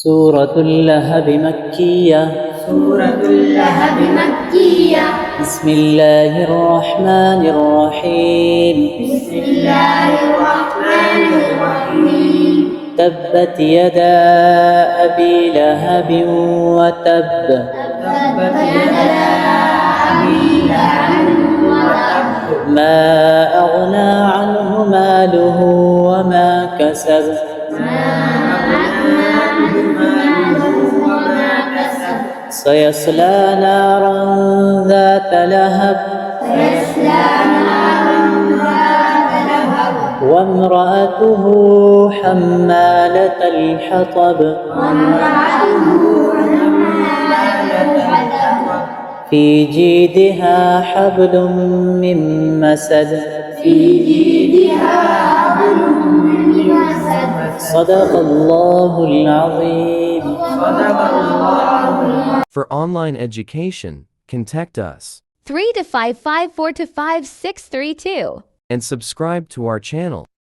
سورة اللهب مكية. سورة اللهب مكية. بسم الله الرحمن الرحيم. بسم الله الرحمن الرحيم. تبت يدا أبي لهب وتب. تبت يدا أبي لهب وتب. ما أغنى عنه ماله وما كسب. سيصلى نارا ذات لهب. وامرأته حمالة الحطب. في جيدها حبل من مسد. صدق الله العظيم. For online education, contact us 3 to 554 to 5632. and subscribe to our channel.